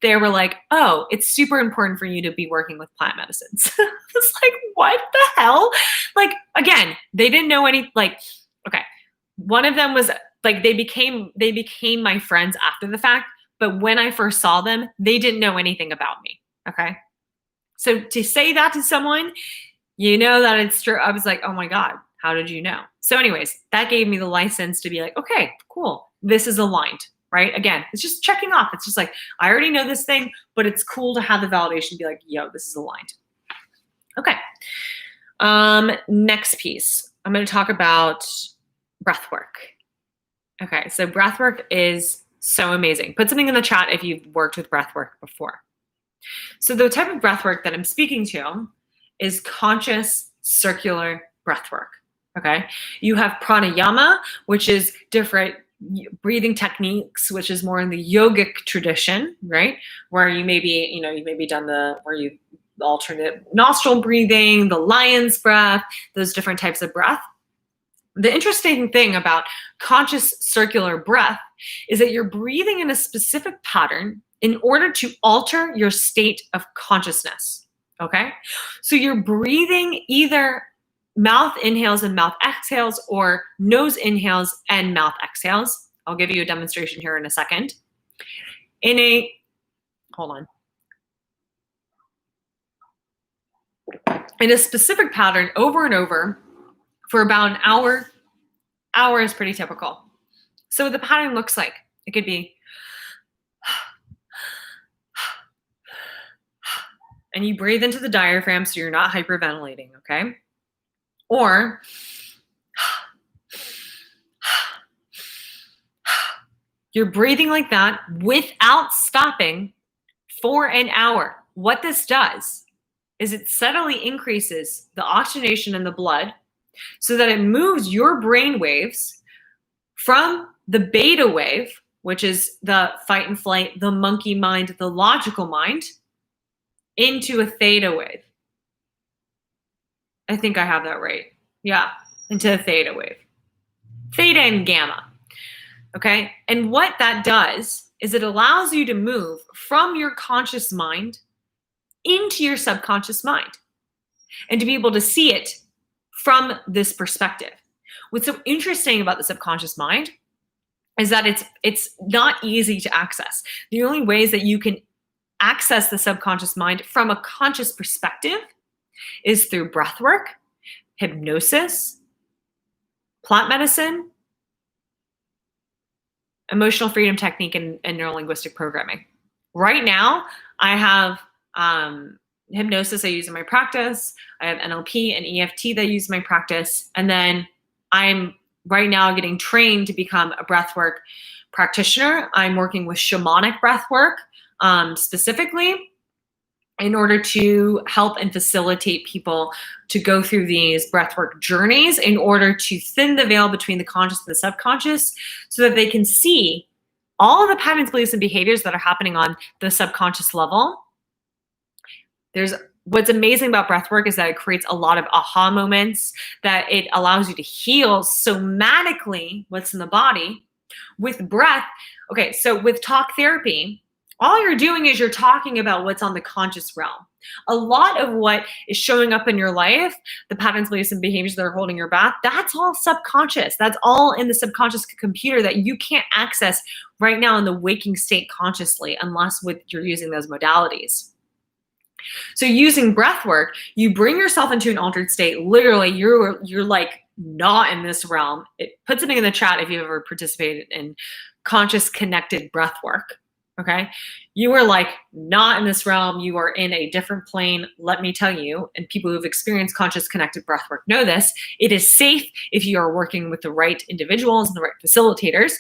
they were like, oh, it's super important for you to be working with plant medicines. It's like, what the hell? Like, again, they didn't know any, like, okay. One of them was like, they became my friends after the fact, but when I first saw them, they didn't know anything about me. Okay. So to say that to someone, you know that it's true. I was like, oh my God, how did you know? So anyways, that gave me the license to be like, okay, cool. This is aligned. Right? Again, it's just checking off. It's just like, I already know this thing, but it's cool to have the validation be like, yo, this is aligned. Okay. Next piece, I'm going to talk about breath work. Okay. So breath work is so amazing. Put something in the chat if you've worked with breath work before. So the type of breath work that I'm speaking to is conscious circular breath work. Okay. You have pranayama, which is different breathing techniques, which is more in the yogic tradition, right? Where you maybe done where you alternate nostril breathing, the lion's breath, those different types of breath. The interesting thing about conscious circular breath is that you're breathing in a specific pattern in order to alter your state of consciousness, okay? So you're breathing either mouth inhales and mouth exhales, or nose inhales and mouth exhales. I'll give you a demonstration here in a second. Hold on. In a specific pattern over and over for about an hour. Hour is pretty typical. So the pattern looks like, it could be, and you breathe into the diaphragm so you're not hyperventilating, okay? Or you're breathing like that without stopping for an hour. What this does is it subtly increases the oxygenation in the blood so that it moves your brain waves from the beta wave, which is the fight and flight, the monkey mind, the logical mind, into a theta wave. I think I have that right. Yeah, into a theta wave. Theta and gamma. Okay? And what that does is it allows you to move from your conscious mind into your subconscious mind and to be able to see it from this perspective. What's so interesting about the subconscious mind is that it's not easy to access. The only ways that you can access the subconscious mind from a conscious perspective is through breath work, hypnosis, plant medicine, emotional freedom technique, and neurolinguistic programming. Right now, I have hypnosis I use in my practice. I have NLP and EFT that I use in my practice. And then I'm right now getting trained to become a breathwork practitioner. I'm working with shamanic breathwork specifically in order to help and facilitate people to go through these breathwork journeys in order to thin the veil between the conscious and the subconscious so that they can see all the patterns, beliefs, and behaviors that are happening on the subconscious level. What's amazing about breathwork is that it creates a lot of aha moments, that it allows you to heal somatically what's in the body with breath. Okay, so with talk therapy, all you're doing is you're talking about what's on the conscious realm. A lot of what is showing up in your life, the patterns, beliefs, and behaviors that are holding you back, that's all subconscious. That's all in the subconscious computer that you can't access right now in the waking state consciously unless you're using those modalities. So using breath work, you bring yourself into an altered state. Literally, you're like not in this realm. Put something in the chat if you've ever participated in conscious connected breath work. Okay. You are like not in this realm. You are in a different plane. Let me tell you, and people who've experienced conscious connected breath work know this. It is safe if you are working with the right individuals and the right facilitators.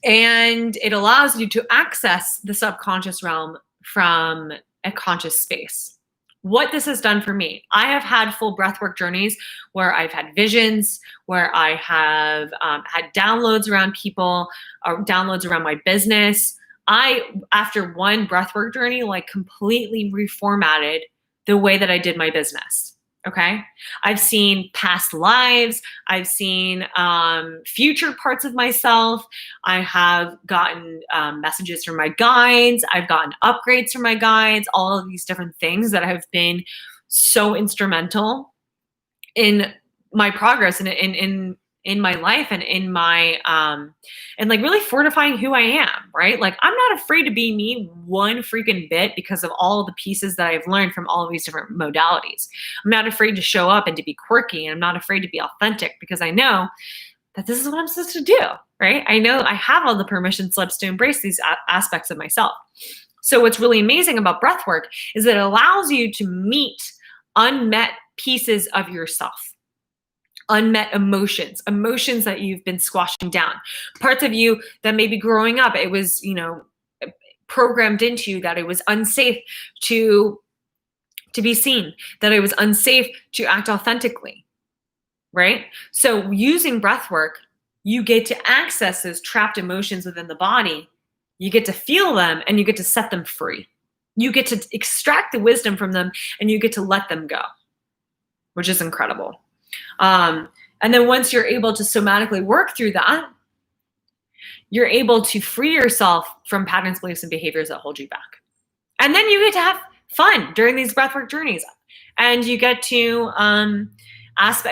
And it allows you to access the subconscious realm from a conscious space. What this has done for me, I have had full breathwork journeys where I've had visions, where I have had downloads around people, or downloads around my business. After one breathwork journey, like completely reformatted the way that I did my business. Okay. I've seen past lives. I've seen future parts of myself. I have gotten messages from my guides. I've gotten upgrades from my guides, all of these different things that have been so instrumental in my progress and in my life and in my, and like really fortifying who I am, right? Like I'm not afraid to be me one freaking bit because of all the pieces that I've learned from all of these different modalities. I'm not afraid to show up and to be quirky, and I'm not afraid to be authentic because I know that this is what I'm supposed to do, right? I know I have all the permission slips to embrace these aspects of myself. So what's really amazing about breath work is that it allows you to meet unmet pieces of yourself. Unmet emotions that you've been squashing down, parts of you that maybe growing up, it was, programmed into you that it was unsafe to be seen, that it was unsafe to act authentically, right? So using breath work, you get to access those trapped emotions within the body. You get to feel them and you get to set them free. You get to extract the wisdom from them and you get to let them go, which is incredible. And then once you're able to somatically work through that, you're able to free yourself from patterns, beliefs, and behaviors that hold you back. And then you get to have fun during these breathwork journeys. And you get to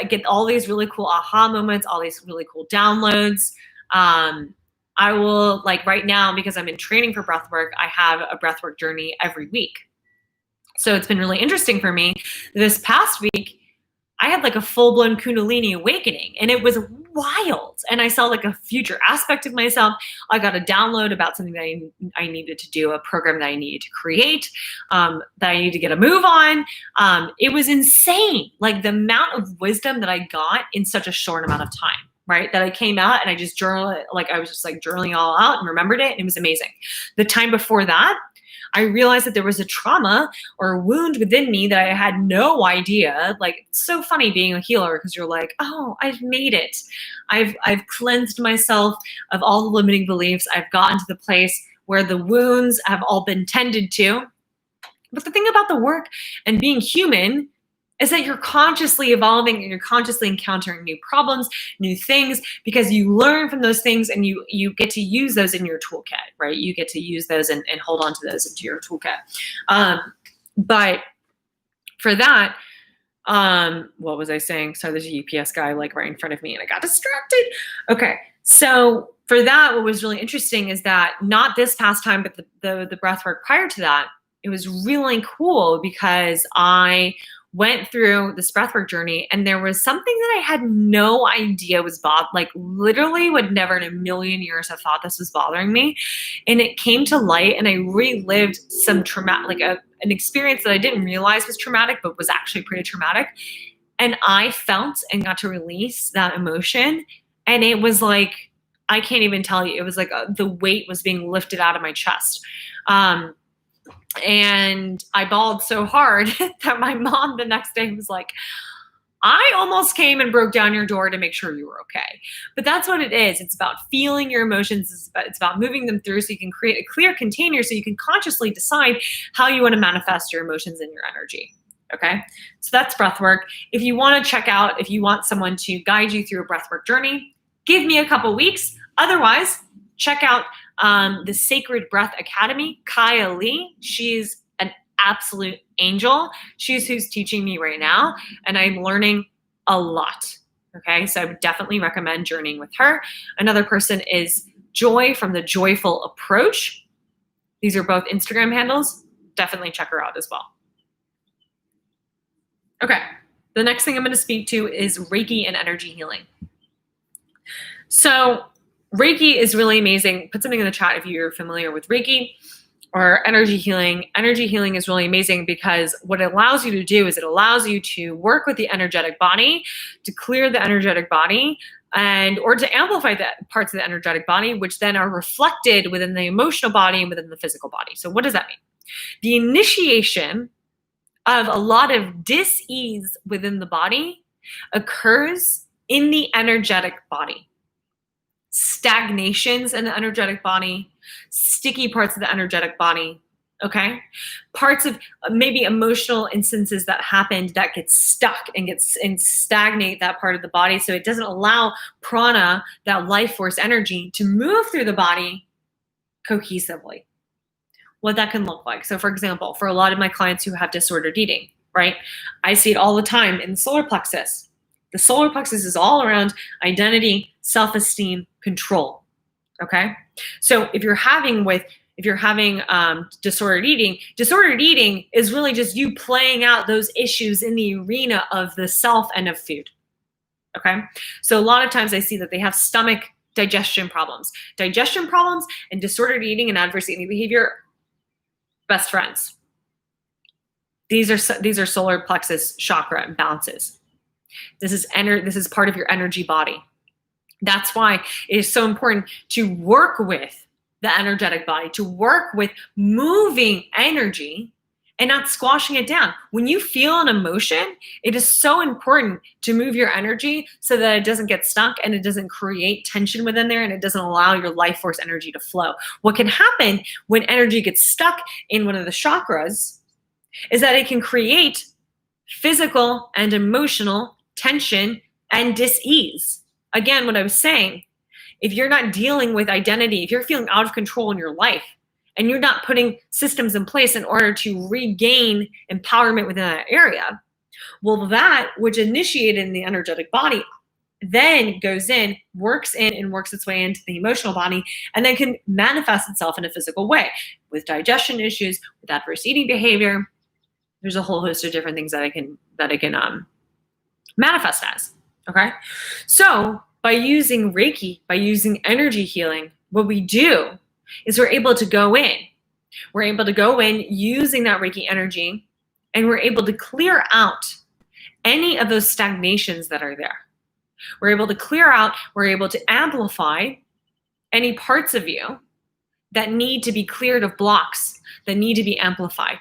get all these really cool aha moments, all these really cool downloads. I will, like right now, because I'm in training for breathwork, I have a breathwork journey every week. So it's been really interesting for me. This past week, I had like a full-blown Kundalini awakening, and it was wild. And I saw like a future aspect of myself. I got a download about something that I needed to do, a program that I needed to create, that I needed to get a move on. It was insane, like the amount of wisdom that I got in such a short amount of time, right? That I came out and I just journaled, like I was just like journaling all out and remembered it. And it was amazing. The time before that, I realized that there was a trauma or a wound within me that I had no idea. Like, it's so funny being a healer because you're like, oh, I've made it. I've cleansed myself of all the limiting beliefs. I've gotten to the place where the wounds have all been tended to. But the thing about the work and being human is that you're consciously evolving and you're consciously encountering new problems, new things, because you learn from those things and you get to use those in your toolkit, right? You get to use those and hold on to those into your toolkit. But for that, what was I saying? So there's a UPS guy like right in front of me and I got distracted. Okay. So for that, what was really interesting is that not this past time, but the breath work prior to that, it was really cool because I went through this breathwork journey and there was something that I had no idea was like literally would never in a million years have thought this was bothering me. And it came to light and I relived some traumatic, like an experience that I didn't realize was traumatic, but was actually pretty traumatic. And I felt and got to release that emotion. And it was like, I can't even tell you, it was like the weight was being lifted out of my chest. And I bawled so hard that my mom the next day was like, I almost came and broke down your door to make sure you were okay. But that's what it is. It's about feeling your emotions. It's about moving them through so you can create a clear container so you can consciously decide how you want to manifest your emotions and your energy. Okay. So that's breath work. If you want to check out, if you want someone to guide you through a breathwork journey, give me a couple weeks. Otherwise, check out the Sacred Breath Academy. Kaya Lee, she's an absolute angel. She's who's teaching me right now, and I'm learning a lot. Okay, so I would definitely recommend journeying with her. Another person is Joy from the Joyful Approach. These are both Instagram handles. Definitely check her out as well. Okay, the next thing I'm going to speak to is Reiki and energy healing. So Reiki is really amazing. Put something in the chat if you're familiar with Reiki or energy healing. Energy healing is really amazing because what it allows you to do is it allows you to work with the energetic body, to clear the energetic body, or to amplify the parts of the energetic body, which then are reflected within the emotional body and within the physical body. So what does that mean? The initiation of a lot of dis-ease within the body occurs in the energetic body. Stagnations in the energetic body, sticky parts of the energetic body, okay? Parts of maybe emotional instances that happened that get stuck and stagnate that part of the body, so it doesn't allow prana, that life force energy, to move through the body cohesively. What that can look like. So for example, for a lot of my clients who have disordered eating, right? I see it all the time in the solar plexus. The solar plexus is all around identity, self-esteem, control. Okay. So if you're having disordered eating is really just you playing out those issues in the arena of the self and of food. Okay. So a lot of times I see that they have stomach digestion problems and disordered eating and adverse eating behavior, best friends. These are solar plexus chakra imbalances. This is part of your energy body. That's why it is so important to work with the energetic body, to work with moving energy and not squashing it down. When you feel an emotion, it is so important to move your energy so that it doesn't get stuck and it doesn't create tension within there and it doesn't allow your life force energy to flow. What can happen when energy gets stuck in one of the chakras is that it can create physical and emotional tension and dis-ease. Again, what I was saying, if you're not dealing with identity, if you're feeling out of control in your life and you're not putting systems in place in order to regain empowerment within that area, well, that which initiated in the energetic body then goes in, works its way into the emotional body, and then can manifest itself in a physical way with digestion issues, with adverse eating behavior. There's a whole host of different things that I can manifest as. Okay, so by using Reiki, by using energy healing, what we do is we're able to go in. We're able to go in using that Reiki energy, and we're able to clear out any of those stagnations that are there. We're able to clear out, we're able to amplify any parts of you that need to be cleared of blocks, that need to be amplified.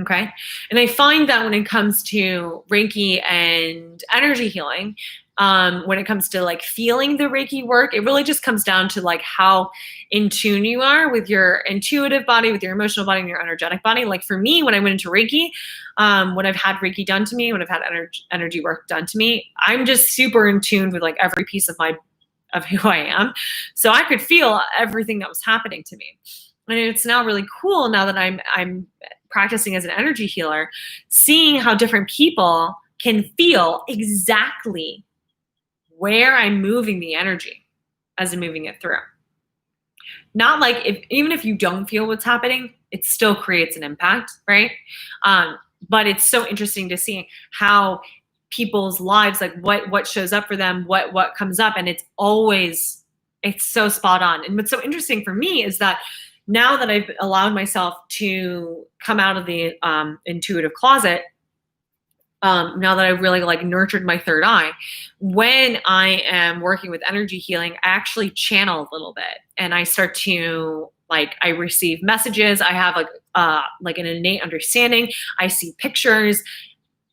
Okay. And I find that when it comes to Reiki and energy healing, when it comes to like feeling the Reiki work, it really just comes down to like how in tune you are with your intuitive body, with your emotional body, and your energetic body. Like for me, when I went into Reiki, when I've had Reiki done to me, when I've had energy work done to me, I'm just super in tune with like every piece of who I am. So I could feel everything that was happening to me. And it's now really cool now that I'm practicing as an energy healer, seeing how different people can feel exactly where I'm moving the energy as I'm moving it through. Not like even if you don't feel what's happening, it still creates an impact, right? But it's so interesting to see how people's lives, like what shows up for them, what comes up, and it's so spot on. And what's so interesting for me is that now that I've allowed myself to come out of the intuitive closet, now that I've really like nurtured my third eye, when I am working with energy healing, I actually channel a little bit and I start to I receive messages. I have like an innate understanding. I see pictures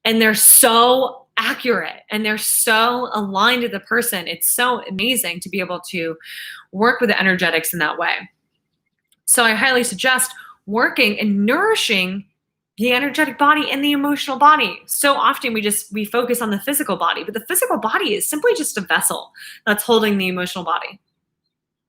and they're so accurate and they're so aligned to the person. It's so amazing to be able to work with the energetics in that way. So I highly suggest working and nourishing the energetic body and the emotional body. So often we focus on the physical body, but the physical body is simply just a vessel that's holding the emotional body,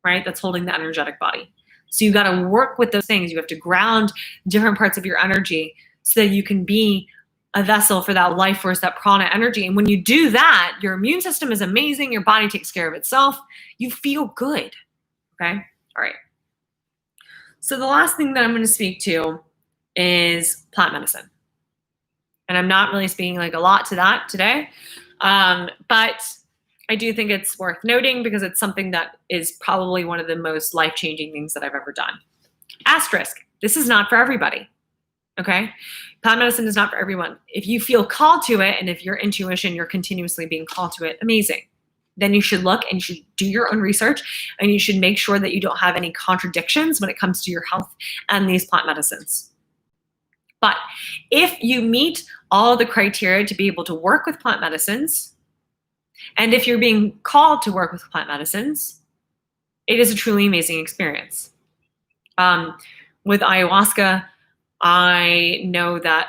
right? That's holding the energetic body. So you got to work with those things. You have to ground different parts of your energy so that you can be a vessel for that life force, that prana energy. And when you do that, your immune system is amazing. Your body takes care of itself. You feel good. Okay. All right. So the last thing that I'm going to speak to is plant medicine. And I'm not really speaking like a lot to that today. But I do think it's worth noting because it's something that is probably one of the most life-changing things that I've ever done. Asterisk, this is not for everybody, okay? Plant medicine is not for everyone. If you feel called to it, and if your intuition, you're continuously being called to it, amazing. Then you should look and you should do your own research, and you should make sure that you don't have any contradictions when it comes to your health and these plant medicines. But if you meet all the criteria to be able to work with plant medicines, and if you're being called to work with plant medicines, it is a truly amazing experience. With ayahuasca, I know that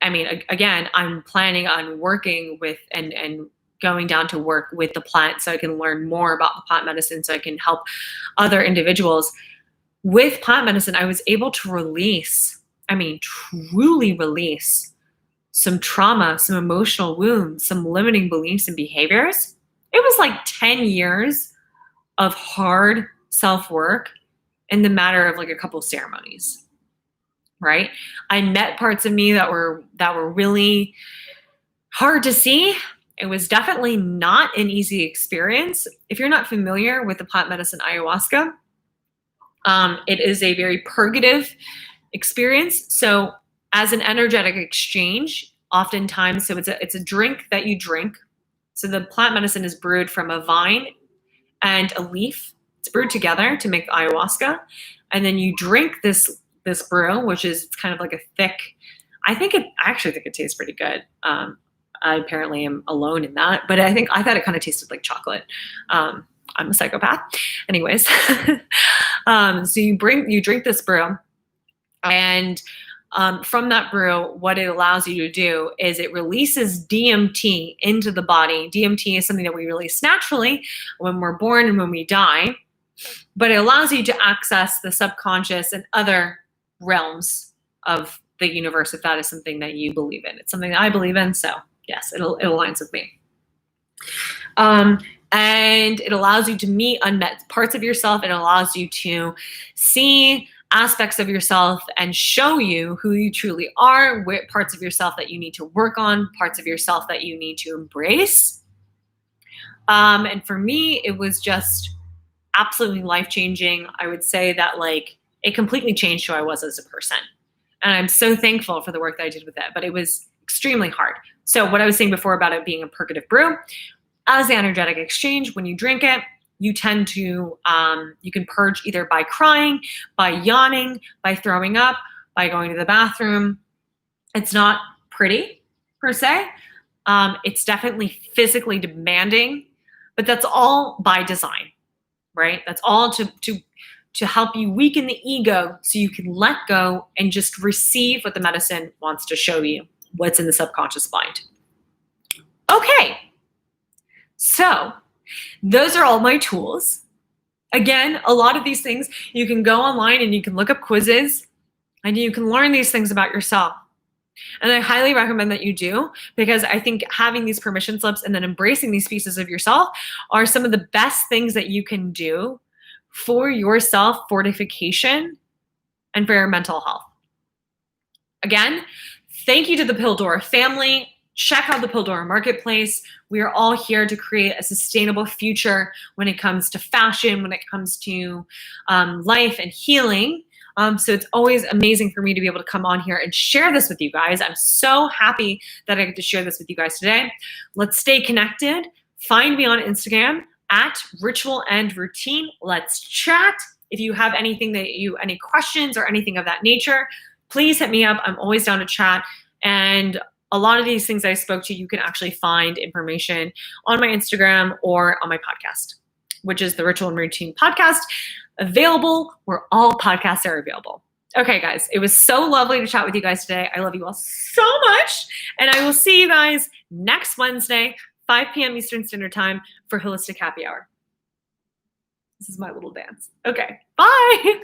again, I'm planning on working with and going down to work with the plant so I can learn more about the plant medicine so I can help other individuals. With plant medicine, I was able to truly release some trauma, some emotional wounds, some limiting beliefs and behaviors. It was like 10 years of hard self-work in the matter of like a couple ceremonies, right? I met parts of me that were really hard to see. It was definitely not an easy experience. If you're not familiar with the plant medicine ayahuasca, it is a very purgative experience. So as an energetic exchange, oftentimes, so it's a drink that you drink. So the plant medicine is brewed from a vine and a leaf. It's brewed together to make the ayahuasca. And then you drink this brew, which is kind of like a thick, I actually think it tastes pretty good. I apparently am alone in that, but I thought it kind of tasted like chocolate. I'm a psychopath. Anyways, so you drink this brew, and from that brew, what it allows you to do is it releases DMT into the body. DMT is something that we release naturally when we're born and when we die, but it allows you to access the subconscious and other realms of the universe if that is something that you believe in. It's something that I believe in, so yes, it aligns with me. And it allows you to meet unmet parts of yourself. It allows you to see aspects of yourself and show you who you truly are, what parts of yourself that you need to work on, parts of yourself that you need to embrace. And for me, it was just absolutely life-changing. I would say that it completely changed who I was as a person. And I'm so thankful for the work that I did with it, but it was extremely hard. So what I was saying before about it being a purgative brew, as the energetic exchange, when you drink it, you tend to, you can purge either by crying, by yawning, by throwing up, by going to the bathroom. It's not pretty per se. It's definitely physically demanding, but that's all by design, right? That's all to help you weaken the ego so you can let go and just receive what the medicine wants to show you, what's in the subconscious mind. Okay, so those are all my tools. Again, a lot of these things, you can go online and you can look up quizzes and you can learn these things about yourself. And I highly recommend that you do, because I think having these permission slips and then embracing these pieces of yourself are some of the best things that you can do for your self-fortification and for your mental health. Again, thank you to the Pildora family. Check out the Pildora marketplace. We are all here to create a sustainable future when it comes to fashion, when it comes to life and healing. So it's always amazing for me to be able to come on here and share this with you guys. I'm so happy that I get to share this with you guys today. Let's stay connected. Find me on Instagram at Ritual and Routine. Let's chat. If you have any questions or anything of that nature, please hit me up. I'm always down to chat. And a lot of these things I spoke to, you can actually find information on my Instagram or on my podcast, which is the Ritual and Routine podcast, available where all podcasts are available. Okay, guys, it was so lovely to chat with you guys today. I love you all so much. And I will see you guys next Wednesday, 5 p.m. Eastern Standard Time for Holistic Happy Hour. This is my little dance. Okay, bye.